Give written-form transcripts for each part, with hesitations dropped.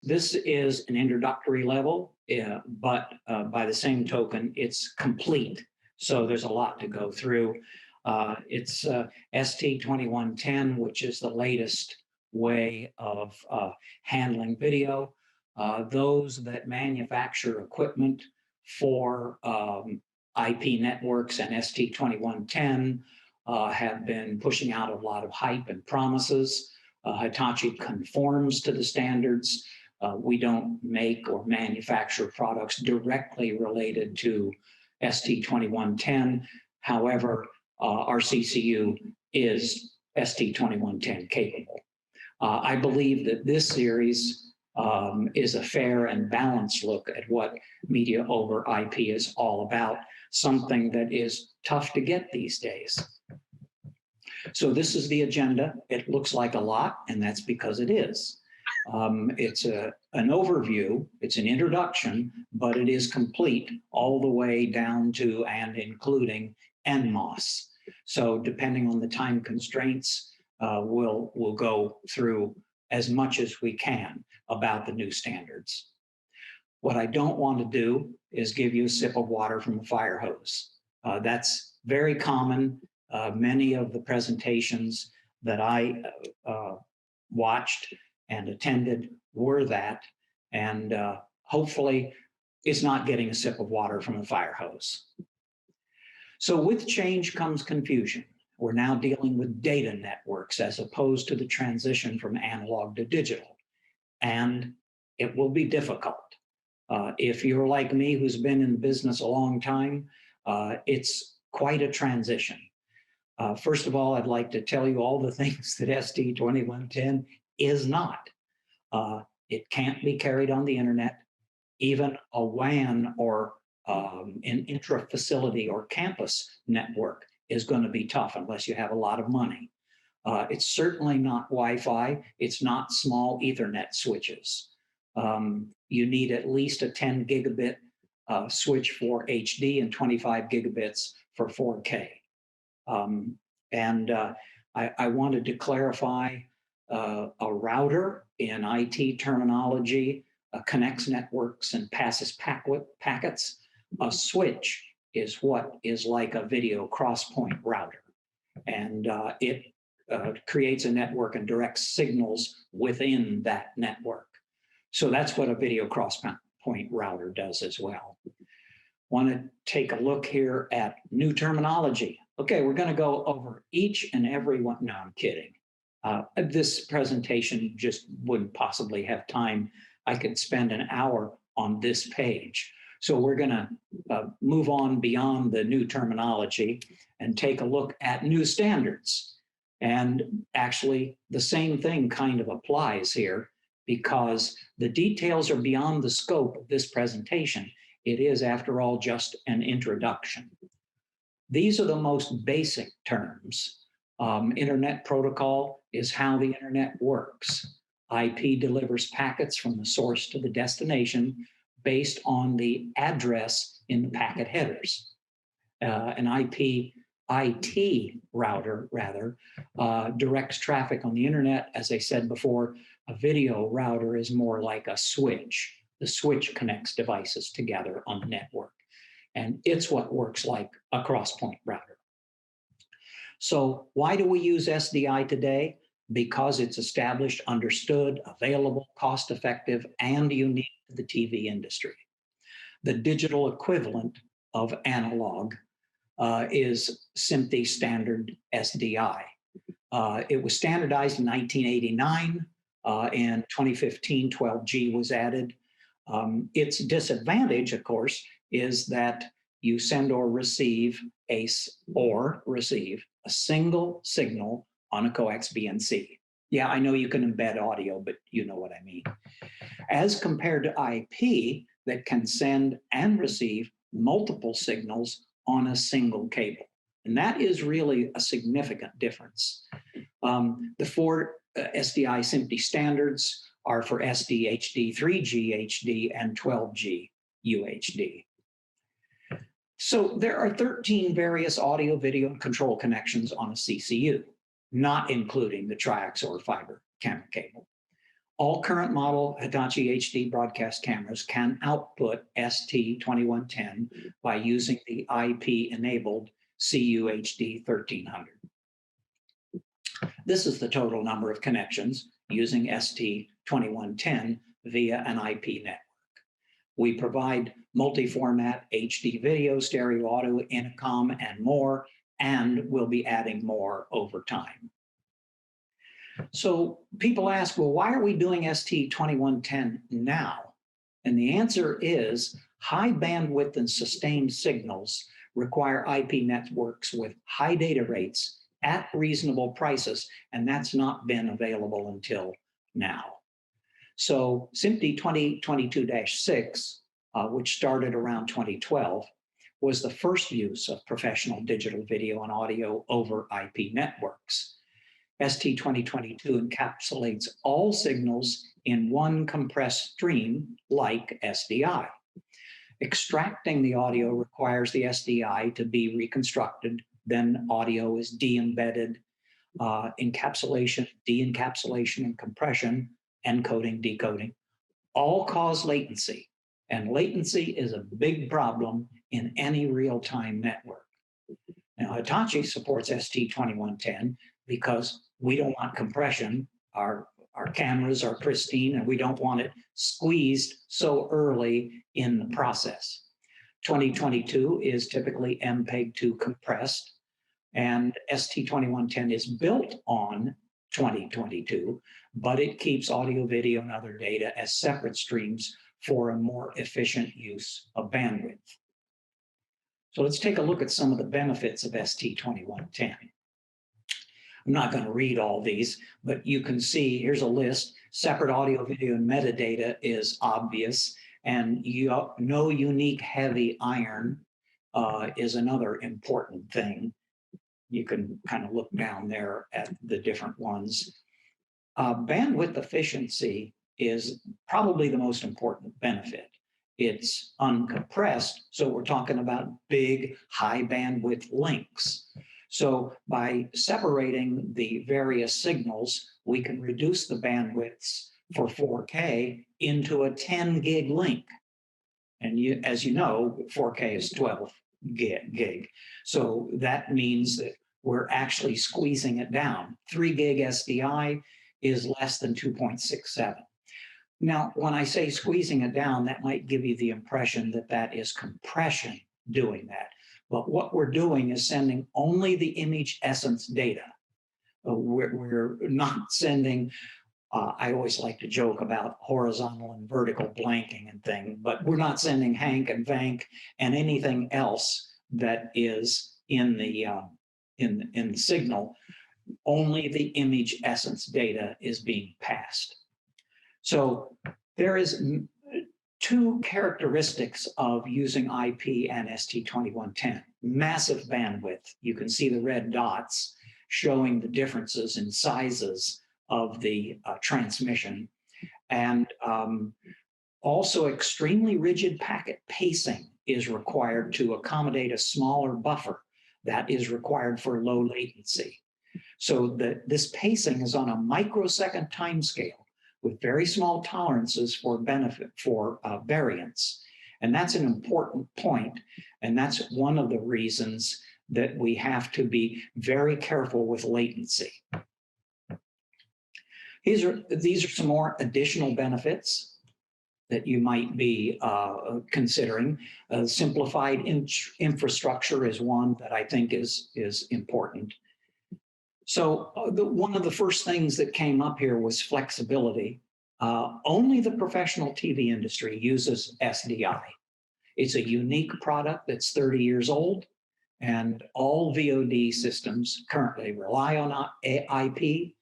this is an introductory level, but by the same token, it's complete. So there's a lot to go through. It's ST2110, which is the latest way of handling video. Those that manufacture equipment for IP networks and ST2110 have been pushing out a lot of hype and promises. Hitachi conforms to the standards. We don't make or manufacture products directly related to ST2110. However, our CCU is ST2110 capable. I believe that this series is a fair and balanced look at what media over IP is all about, something that is tough to get these days. So this is the agenda. It looks like a lot, and that's because it is. It's an overview, it's an introduction, but it is complete all the way down to and including NMOS. So depending on the time constraints, we'll go through as much as we can about the new standards. What I don't want to do is give you a sip of water from a fire hose. That's very common. Many of the presentations that I watched and attended were that, and hopefully it's not getting a sip of water from a fire hose. So with change comes confusion. We're now dealing with data networks as opposed to the transition from analog to digital, and it will be difficult. If you're like me, who's been in the business a long time, it's quite a transition. First of all, I'd like to tell you all the things that ST2110 is not. It can't be carried on the internet. Even a WAN or an intra-facility or campus network is going to be tough unless you have a lot of money. It's certainly not Wi-Fi. It's not small Ethernet switches. You need at least a 10 gigabit switch for HD and 25 gigabits for 4K. I wanted to clarify a router in IT terminology connects networks and passes packets. A switch is what is like a video cross-point router, and it creates a network and directs signals within that network. So that's what a video cross-point router does as well. Want to take a look here at new terminology. Okay, we're going to go over each and every one. No, I'm kidding. This presentation just wouldn't possibly have time. I could spend an hour on this page. So we're going to move on beyond the new terminology and take a look at new standards. And actually, the same thing kind of applies here because the details are beyond the scope of this presentation. It is, after all, just an introduction. These are the most basic terms. Internet protocol is how the internet works. IP delivers packets from the source to the destination based on the address in the packet headers. An IT router, rather, directs traffic on the internet. As I said before, a video router is more like a switch. The switch connects devices together on the network, and it's what works like a cross-point router. So why do we use SDI today? Because it's established, understood, available, cost-effective, and unique to the TV industry. The digital equivalent of analog is SMPTE standard SDI. It was standardized in 1989. In 2015, 12G was added. Its disadvantage, of course, is that you send or receive a single signal on a coax BNC. Yeah, I know you can embed audio, but you know what I mean. As compared to IP that can send and receive multiple signals on a single cable. And that is really a significant difference. The four SDI SMPTE standards are for SD, HD, 3G HD, and 12G UHD. So there are 13 various audio, video, and control connections on a CCU, not including the triax or fiber camera cable. All current model Hitachi HD broadcast cameras can output ST2110 by using the IP-enabled CUHD 1300. This is the total number of connections using ST2110 via an IP network. We provide multi-format HD video, stereo audio, intercom, and more, and we'll be adding more over time. So people ask, well, why are we doing ST2110 now? And the answer is high bandwidth and sustained signals require IP networks with high data rates at reasonable prices, and that's not been available until now. So SMPTE 2022-6, which started around 2012, was the first use of professional digital video and audio over IP networks. ST 2022 encapsulates all signals in one compressed stream like SDI. Extracting the audio requires the SDI to be reconstructed, then audio is de-embedded, encapsulation, de-encapsulation, and compression, encoding, decoding, all cause latency. And latency is a big problem in any real-time network. Now, Hitachi supports ST2110 because we don't want compression. Our cameras are pristine and we don't want it squeezed so early in the process. 2022 is typically MPEG-2 compressed, and ST2110 is built on 2022, but it keeps audio, video, and other data as separate streams for a more efficient use of bandwidth. So let's take a look at some of the benefits of ST2110. I'm not going to read all these, but you can see here's a list. Separate audio, video, and metadata is obvious, and no unique heavy iron is another important thing. You can kind of look down there at the different ones. Bandwidth efficiency is probably the most important benefit. It's uncompressed, so we're talking about big, high bandwidth links. So by separating the various signals, we can reduce the bandwidths for 4K into a 10 gig link. And as you know, 4K is 12 gig. So that means that we're actually squeezing it down. 3 gig SDI is less than 2.67. Now, when I say squeezing it down, that might give you the impression that that is compression doing that. But what we're doing is sending only the image essence data. We're not sending, I always like to joke about horizontal and vertical blanking and thing, but we're not sending Hank and Vank and anything else that is in the signal. Only the image essence data is being passed. So there is two characteristics of using IP and ST2110. Massive bandwidth. You can see the red dots showing the differences in sizes of the transmission. And also extremely rigid packet pacing is required to accommodate a smaller buffer that is required for low latency. So this pacing is on a microsecond timescale with very small tolerances for variance. And that's an important point. And that's one of the reasons that we have to be very careful with latency. These are some more additional benefits that you might be considering. Simplified infrastructure is one that I think is important. So one of the first things that came up here was flexibility. Only the professional TV industry uses SDI. It's a unique product that's 30 years old, and all VOD systems currently rely on IP.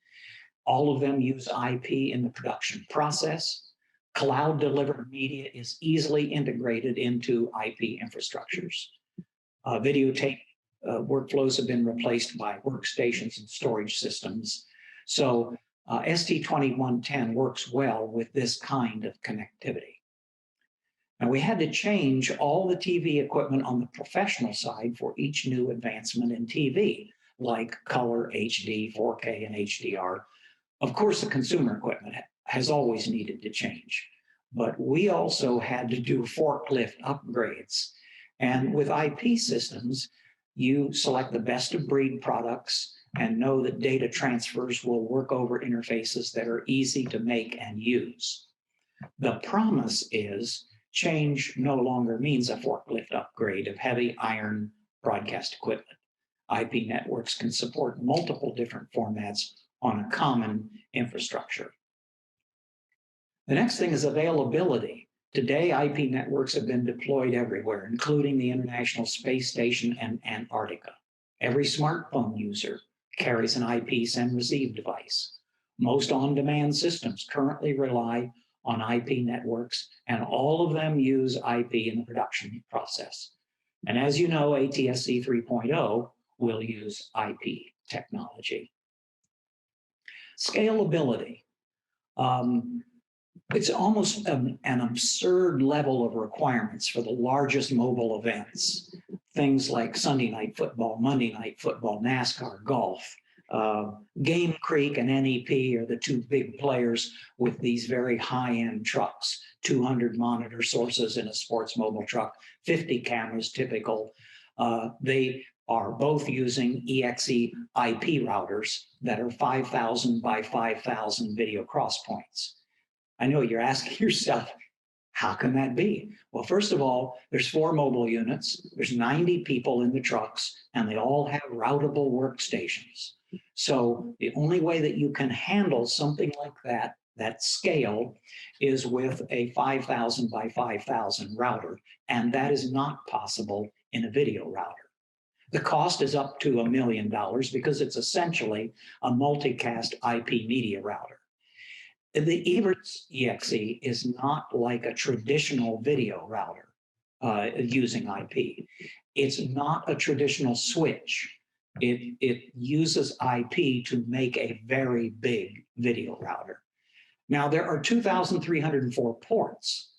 All of them use IP in the production process. Cloud-delivered media is easily integrated into IP infrastructures. Videotape workflows have been replaced by workstations and storage systems. So ST2110 works well with this kind of connectivity. Now, we had to change all the TV equipment on the professional side for each new advancement in TV, like color, HD, 4K, and HDR. Of course, the consumer equipment has always needed to change. But we also had to do forklift upgrades. And with IP systems, you select the best of breed products and know that data transfers will work over interfaces that are easy to make and use. The promise is change no longer means a forklift upgrade of heavy iron broadcast equipment. IP networks can support multiple different formats on a common infrastructure. The next thing is availability. Today, IP networks have been deployed everywhere, including the International Space Station and Antarctica. Every smartphone user carries an IP send receive device. Most on-demand systems currently rely on IP networks, and all of them use IP in the production process. And as you know, ATSC 3.0 will use IP technology. Scalability. It's almost an absurd level of requirements for the largest mobile events. Things like Sunday night football, Monday night football, NASCAR, golf. Game Creek and NEP are the two big players with these very high-end trucks, 200 monitor sources in a sports mobile truck, 50 cameras typical. They are both using EXE IP routers that are 5,000 by 5,000 video cross points. I know you're asking yourself, how can that be? Well, first of all, there's 4 mobile units, there's 90 people in the trucks, and they all have routable workstations. So the only way that you can handle something like that scale, is with a 5,000 by 5,000 router, and that is not possible in a video router. The cost is up to $1 million because it's essentially a multicast IP media router. The Evertz EXE is not like a traditional video router using IP. It's not a traditional switch. It uses IP to make a very big video router. Now, there are 2,304 ports,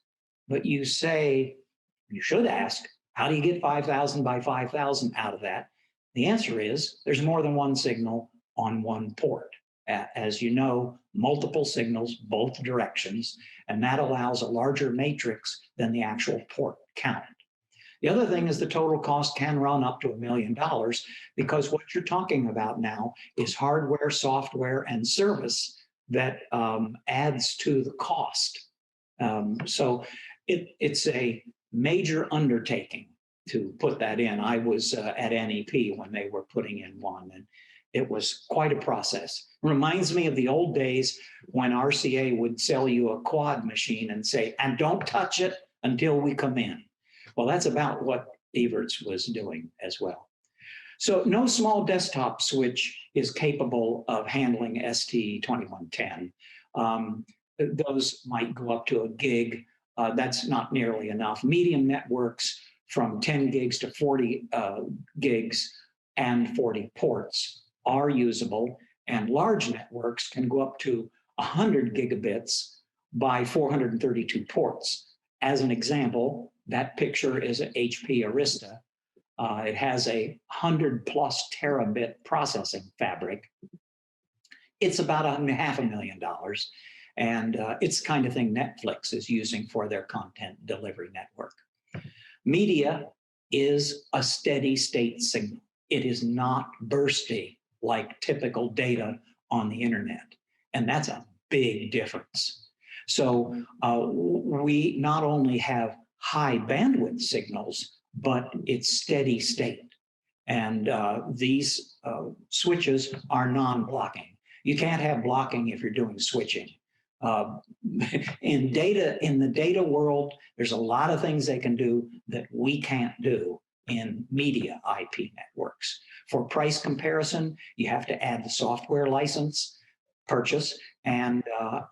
but you should ask, how do you get 5,000 by 5,000 out of that? The answer is there's more than one signal on one port. As you know, multiple signals, both directions, and that allows a larger matrix than the actual port count. The other thing is the total cost can run up to $1 million because what you're talking about now is hardware, software, and service that adds to the cost. So it's a major undertaking to put that in. I was at NEP when they were putting in one, and it was quite a process. Reminds me of the old days when RCA would sell you a quad machine and say, and don't touch it until we come in. Well, that's about what Evertz was doing as well. So no small desktop switch is capable of handling ST2110. Those might go up to a gig. That's not nearly enough. Medium networks from 10 gigs to 40 gigs and 40 ports are usable, and large networks can go up to 100 gigabits by 432 ports. As an example, that picture is an HP Arista. It has a 100+ terabit processing fabric. It's about $500,000, and it's the kind of thing Netflix is using for their content delivery network. Media is a steady state signal. It is not bursty like typical data on the internet. And that's a big difference. So we not only have high bandwidth signals, but it's steady state. And these switches are non-blocking. You can't have blocking if you're doing switching. In the data world, there's a lot of things they can do that we can't do in media IP networks. For price comparison, you have to add the software license purchase and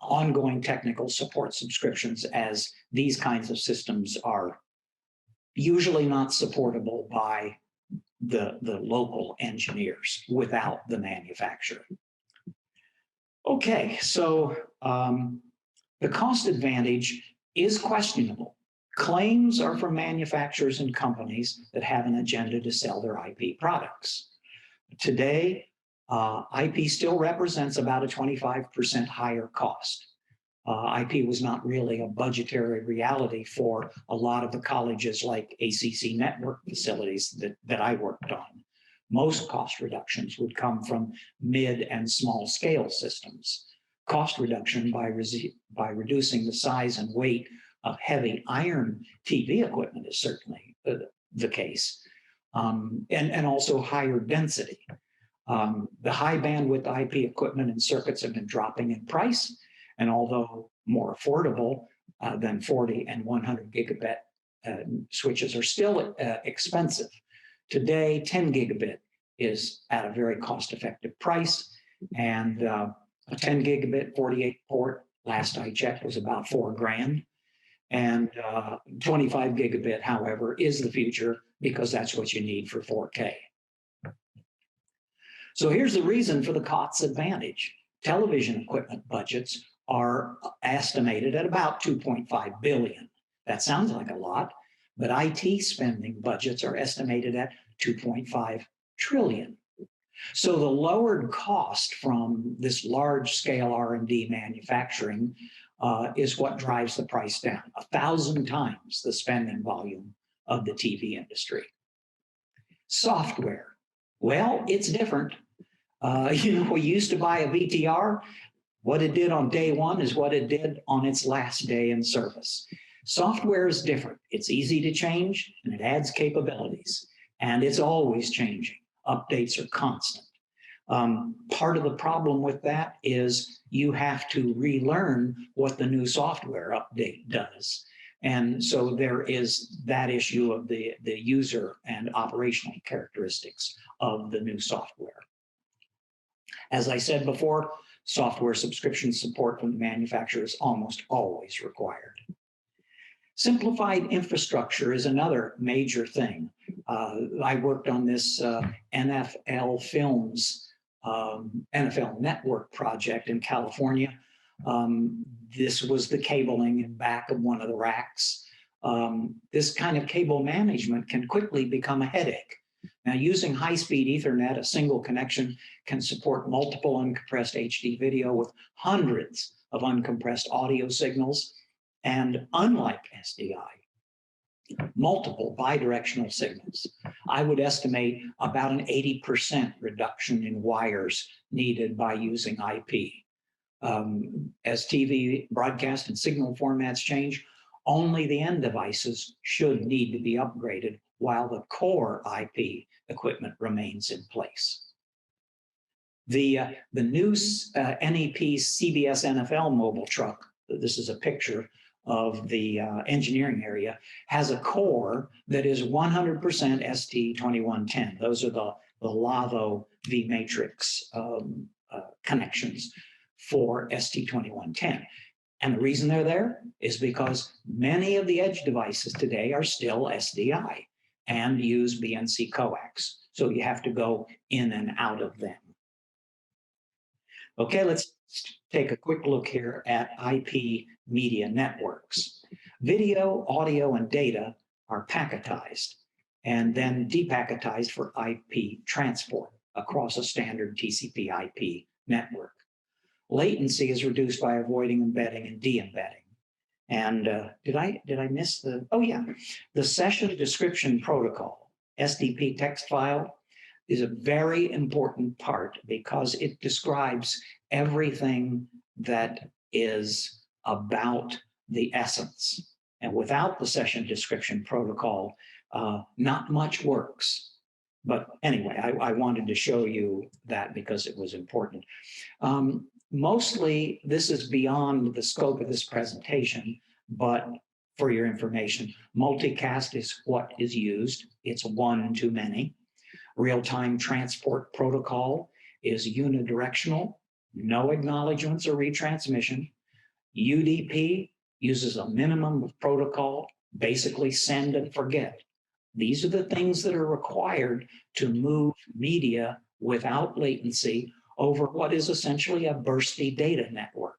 ongoing technical support subscriptions, as these kinds of systems are usually not supportable by the local engineers without the manufacturer. Okay, so the cost advantage is questionable. Claims are from manufacturers and companies that have an agenda to sell their IP products. Today, IP still represents about a 25% higher cost. IP was not really a budgetary reality for a lot of the colleges like ACC network facilities that I worked on. Most cost reductions would come from mid and small scale systems. Cost reduction by reducing the size and weight of heavy iron TV equipment is certainly the case, and also higher density. The high bandwidth IP equipment and circuits have been dropping in price, and although more affordable than 40 and 100 gigabit switches are still expensive. Today, 10 gigabit is at a very cost-effective price, and a 10 gigabit 48 port, last I checked, was about $4,000. And 25 gigabit, however, is the future because that's what you need for 4K. So here's the reason for the COTS advantage. Television equipment budgets are estimated at about $2.5 billion. That sounds like a lot, but IT spending budgets are estimated at $2.5 trillion. So the lowered cost from this large-scale R&D manufacturing is what drives the price down, 1,000 times the spending volume of the TV industry. Software, well, it's different. We used to buy a VTR. What it did on day one is what it did on its last day in service. Software is different. It's easy to change, and it adds capabilities. And it's always changing. Updates are constant. Part of the problem with that is you have to relearn what the new software update does. And so there is that issue of the user and operational characteristics of the new software. As I said before, software subscription support from the manufacturer is almost always required. Simplified infrastructure is another major thing. I worked on this NFL Films, NFL Network project in California. This was the cabling in back of one of the racks. This kind of cable management can quickly become a headache. Now, using high-speed Ethernet, a single connection can support multiple uncompressed HD video with hundreds of uncompressed audio signals, and unlike SDI, multiple bidirectional signals. I would estimate about an 80% reduction in wires needed by using IP. As TV broadcast and signal formats change, only the end devices should need to be upgraded while the core IP equipment remains in place. The new NEP CBS NFL mobile truck, this is a picture of the engineering area, has a core that is 100% ST2110. Those are the Lavo V-Matrix connections for ST2110. And the reason they're there is because many of the edge devices today are still SDI and use BNC coax. So you have to go in and out of them. Okay, let's take a quick look here at IP media networks. Video, audio, and data are packetized and then depacketized for IP transport across a standard TCP IP network. Latency is reduced by avoiding embedding and de-embedding. And did I miss the, oh yeah, the session description protocol, SDP text file, is a very important part because it describes everything that is about the essence. And without the session description protocol, not much works. But anyway, I wanted to show you that because it was important. Mostly, this is beyond the scope of this presentation, but for your information, multicast is what is used. It's one too many. Real-time transport protocol is unidirectional, no acknowledgements or retransmission. UDP uses a minimum of protocol, basically send and forget. These are the things that are required to move media without latency over what is essentially a bursty data network.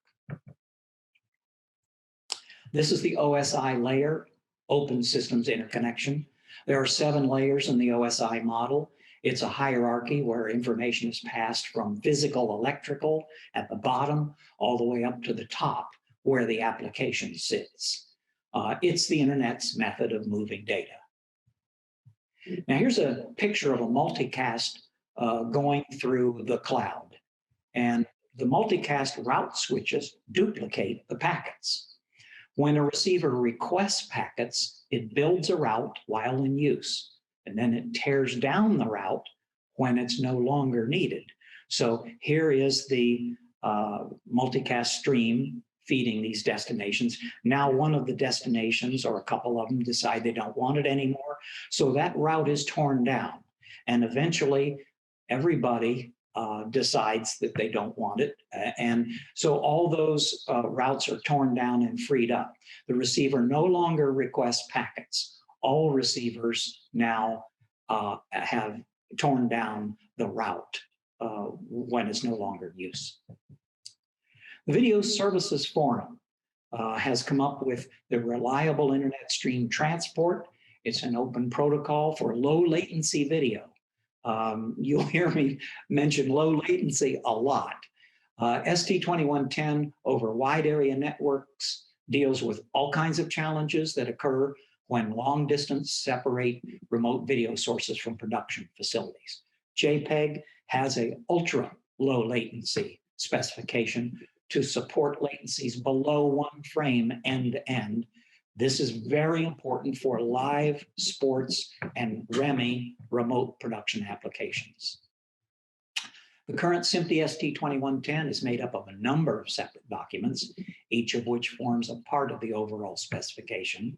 This is the OSI layer, Open Systems Interconnection. There are 7 layers in the OSI model. It's a hierarchy where information is passed from physical electrical at the bottom all the way up to the top, where the application sits. It's the internet's method of moving data. Now here's a picture of a multicast going through the cloud. And the multicast route switches duplicate the packets. When a receiver requests packets, it builds a route while in use, and then it tears down the route when it's no longer needed. So here is the multicast stream feeding these destinations. Now one of the destinations, or a couple of them, decide they don't want it anymore. So that route is torn down. And eventually everybody decides that they don't want it. And so all those routes are torn down and freed up. The receiver no longer requests packets. All receivers now have torn down the route when it's no longer in use. The Video Services Forum has come up with the Reliable Internet Stream Transport. It's an open protocol for low latency video. You'll hear me mention low latency a lot. ST2110 over wide area networks deals with all kinds of challenges that occur when long distance separate remote video sources from production facilities. JPEG has a ultra low latency specification to support latencies below 1 frame end to end. This is very important for live sports and REMI remote production applications. The current SMPTE ST2110 is made up of a number of separate documents, each of which forms a part of the overall specification.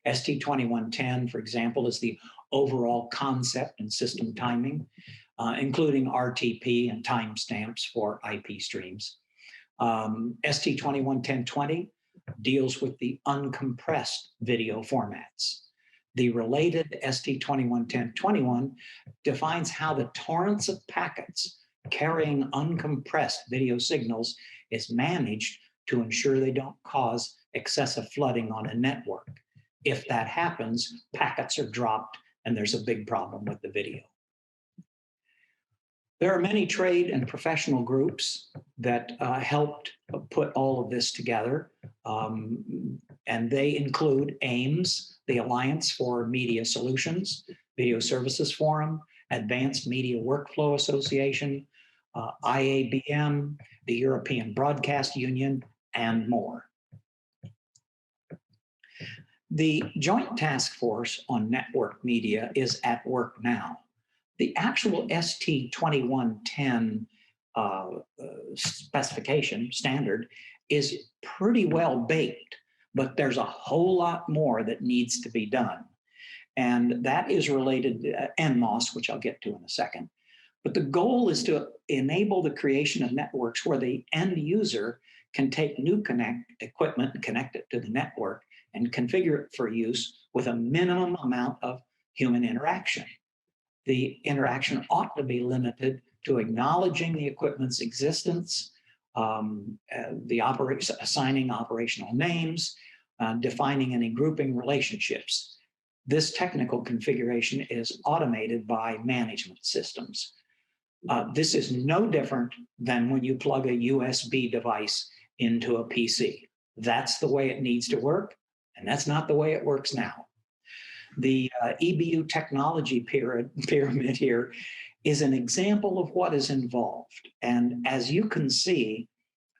ST2110, for example, is the overall concept and system timing, including RTP and timestamps for IP streams. ST211020 deals with the uncompressed video formats. The related ST211021 defines how the torrents of packets carrying uncompressed video signals is managed to ensure they don't cause excessive flooding on a network. If that happens, packets are dropped and there's a big problem with the video. There are many trade and professional groups that helped put all of this together, and they include AIMS, the Alliance for Media Solutions, Video Services Forum, Advanced Media Workflow Association, IABM, the European Broadcast Union, and more. The Joint Task Force on Network Media is at work now. The actual ST2110 specification standard is pretty well baked, but there's a whole lot more that needs to be done. And that is related to NMOS, which I'll get to in a second. But the goal is to enable the creation of networks where the end user can take new equipment and connect it to the network and configure it for use with a minimum amount of human interaction. The interaction ought to be limited to acknowledging the equipment's existence, assigning operational names, defining any grouping relationships. This technical configuration is automated by management systems. This is no different than when you plug a USB device into a PC. That's the way it needs to work, and that's not the way it works now. The EBU technology pyramid here is an example of what is involved. And as you can see,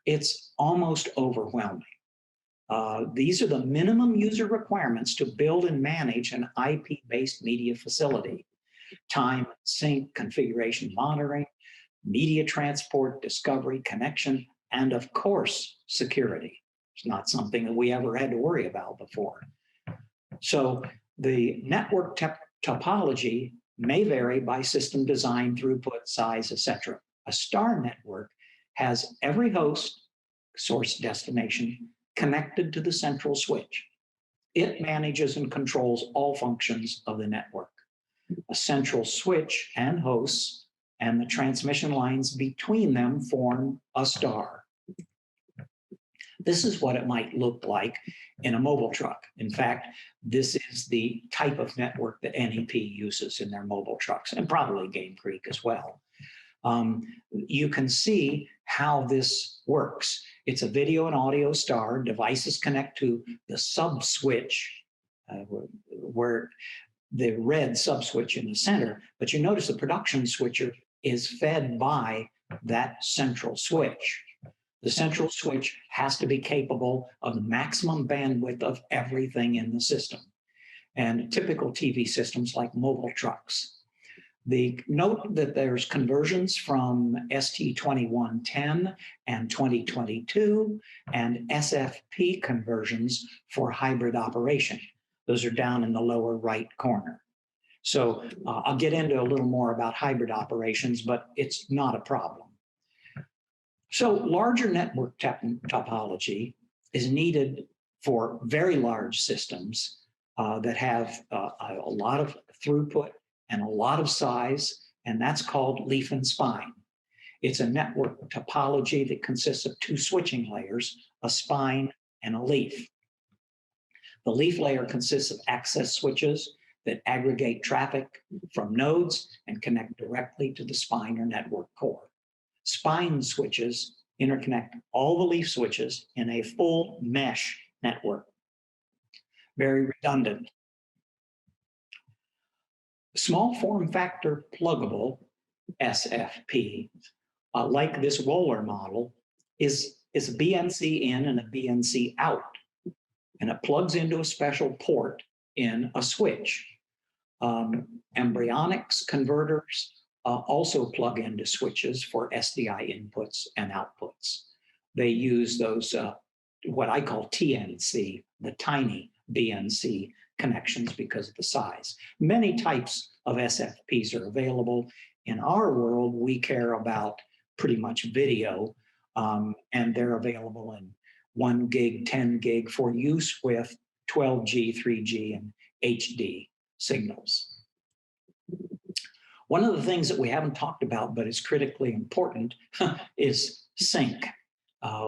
it's almost overwhelming. These are the minimum user requirements to build and manage an IP-based media facility. Time, sync, configuration monitoring, media transport, discovery, connection, and of course, security. It's not something that we ever had to worry about before. So the network topology may vary by system design, throughput, size, etc. A star network has every host, source destination, connected to the central switch. It manages and controls all functions of the network. A central switch and hosts and the transmission lines between them form a star. This is what it might look like in a mobile truck. In fact, this is the type of network that NEP uses in their mobile trucks, and probably Game Creek as well. You can see how this works. It's a video and audio star. Devices connect to the sub switch, where the red sub switch in the center, but you notice the production switcher is fed by that central switch. The central switch has to be capable of the maximum bandwidth of everything in the system. And typical TV systems like mobile trucks. Note that there's conversions from ST2110 and 2022 and SFP conversions for hybrid operation. Those are down in the lower right corner. So I'll get into a little more about hybrid operations, but it's not a problem. So larger network topology is needed for very large systems that have a lot of throughput and a lot of size, and that's called leaf and spine. It's a network topology that consists of two switching layers, a spine and a leaf. The leaf layer consists of access switches that aggregate traffic from nodes and connect directly to the spine or network core. Spine switches interconnect all the leaf switches in a full mesh network. Very redundant. Small form factor pluggable SFP, like this roller model, is a BNC in and a BNC out. And it plugs into a special port in a switch. Embryonics converters also plug into switches for SDI inputs and outputs. They use those, what I call TNC, the tiny BNC connections because of the size. Many types of SFPs are available. In our world, we care about pretty much video, and they're available in 1 gig, 10 gig for use with 12G, 3G, and HD signals. One of the things that we haven't talked about, but is critically important, is sync.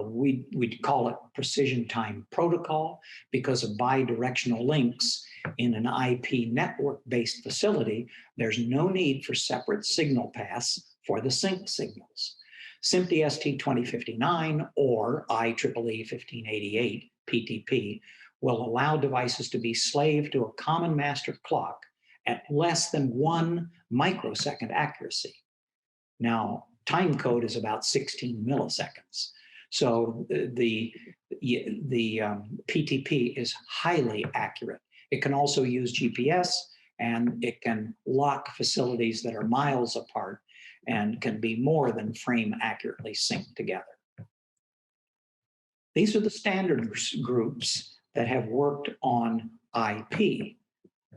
We'd call it precision time protocol because of bidirectional links in an IP network-based facility. There's no need for separate signal paths for the sync signals. SMPTE ST 2059 or IEEE 1588 PTP will allow devices to be slave to a common master clock at less than 1 microsecond accuracy. Now, time code is about 16 milliseconds. So the PTP is highly accurate. It can also use GPS, and it can lock facilities that are miles apart and can be more than frame accurately synced together. These are the standards groups that have worked on IP,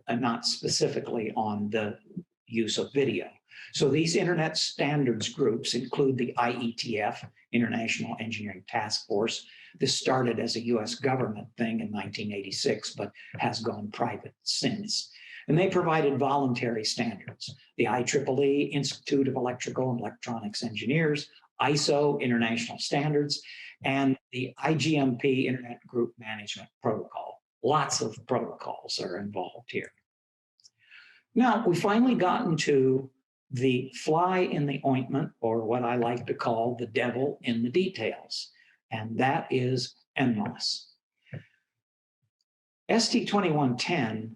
and not specifically on the use of video. So these internet standards groups include the IETF, International Engineering Task Force. This started as a US government thing in 1986, but has gone private since. And they provided voluntary standards. The IEEE, Institute of Electrical and Electronics Engineers, ISO, International Standards, and the IGMP, Internet Group Management Protocol. Lots of protocols are involved here. Now, we finally gotten to the fly in the ointment, or what I like to call the devil in the details, and that is NMOS. ST2110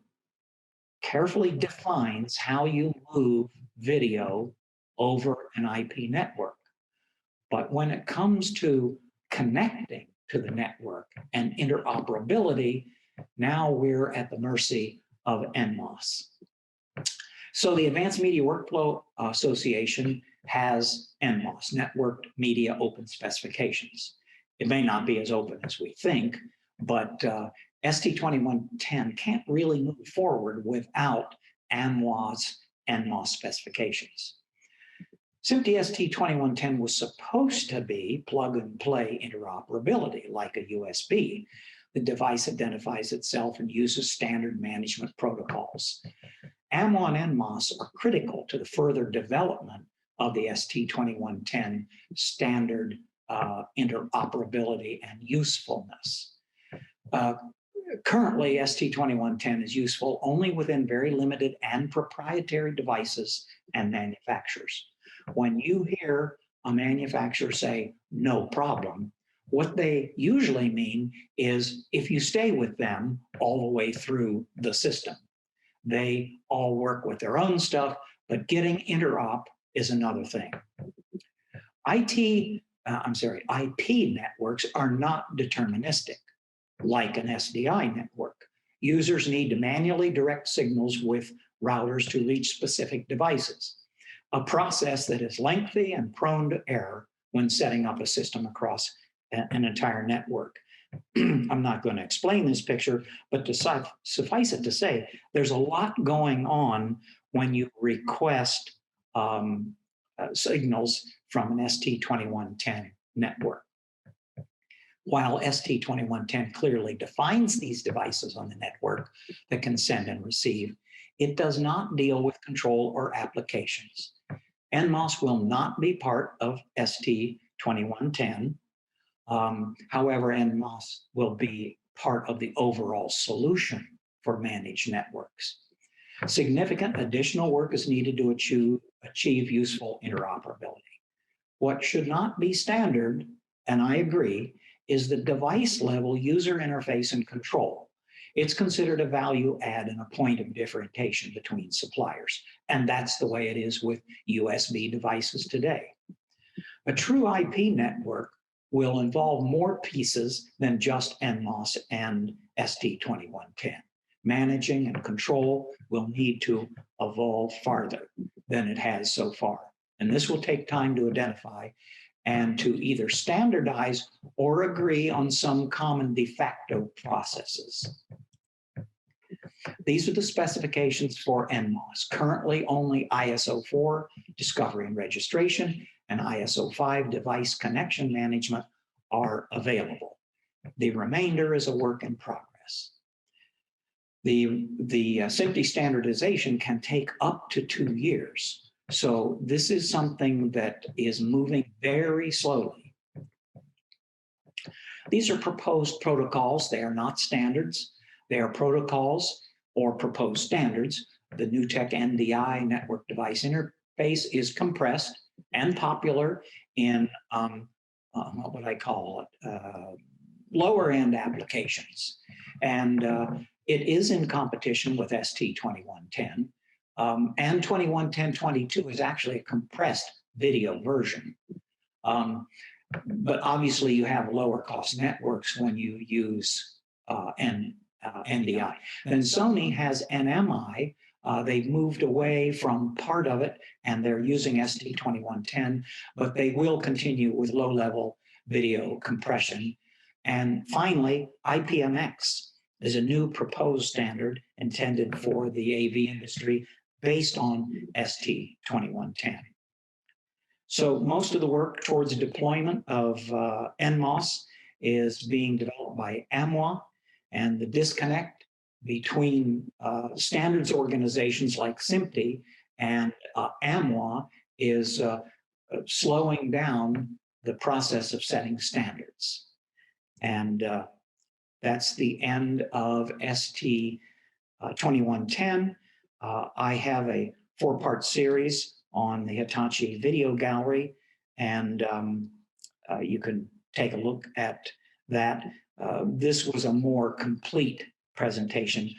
carefully defines how you move video over an IP network. But when it comes to connecting to the network and interoperability, now we're at the mercy of NMOS. So the Advanced Media Workflow Association has NMOS, Networked Media Open Specifications. It may not be as open as we think, but ST2110 can't really move forward without AMWA's NMOS specifications. SMPTE ST2110 was supposed to be plug-and-play interoperability like a USB. The device identifies itself and uses standard management protocols. AMWA and NMOS are critical to the further development of the ST2110 standard interoperability and usefulness. Currently, ST2110 is useful only within very limited and proprietary devices and manufacturers. When you hear a manufacturer say, no problem, What they usually mean is if you stay with them all the way through the system. They all work with their own stuff, but getting interop is another thing. IP networks are not deterministic, like an SDI network. Users need to manually direct signals with routers to reach specific devices, a process that is lengthy and prone to error when setting up a system across an entire network. I'm not going to explain this picture, but to suffice it to say, there's a lot going on when you request signals from an ST2110 network. While ST2110 clearly defines these devices on the network that can send and receive, it does not deal with control or applications. NMOS will not be part of ST2110. However, NMOS will be part of the overall solution for managed networks. Significant additional work is needed to achieve useful interoperability. What should not be standard, and I agree, is the device level user interface and control. It's considered a value add and a point of differentiation between suppliers. And that's the way it is with USB devices today. A true IP network will involve more pieces than just NMOS and ST2110. Managing and control will need to evolve farther than it has so far. And this will take time to identify and to either standardize or agree on some common de facto processes. These are the specifications for NMOS. Currently, only ISO 4 discovery and registration and ISO 5 device connection management are available. The remainder is a work in progress. The SMPTE standardization can take up to 2 years. So this is something that is moving very slowly. These are proposed protocols. They are not standards. They are protocols or proposed standards. The New Tek NDI network device interface is compressed and popular in what would I call it? Lower end applications. And it is in competition with ST2110. And 2110.22 is actually a compressed video version. But obviously you have lower cost networks when you use NDI. Then Sony has NMI. They've moved away from part of it and they're using ST2110, but they will continue with low-level video compression. And finally, IPMX is a new proposed standard intended for the AV industry based on ST2110. So most of the work towards deployment of NMOS is being developed by AMWA, and the disconnect between standards organizations like SMPTE and AMWA is slowing down the process of setting standards. And that's the end of ST2110. I have a 4-part series on the HITACHI video gallery, and you can take a look at that. This was a more complete presentation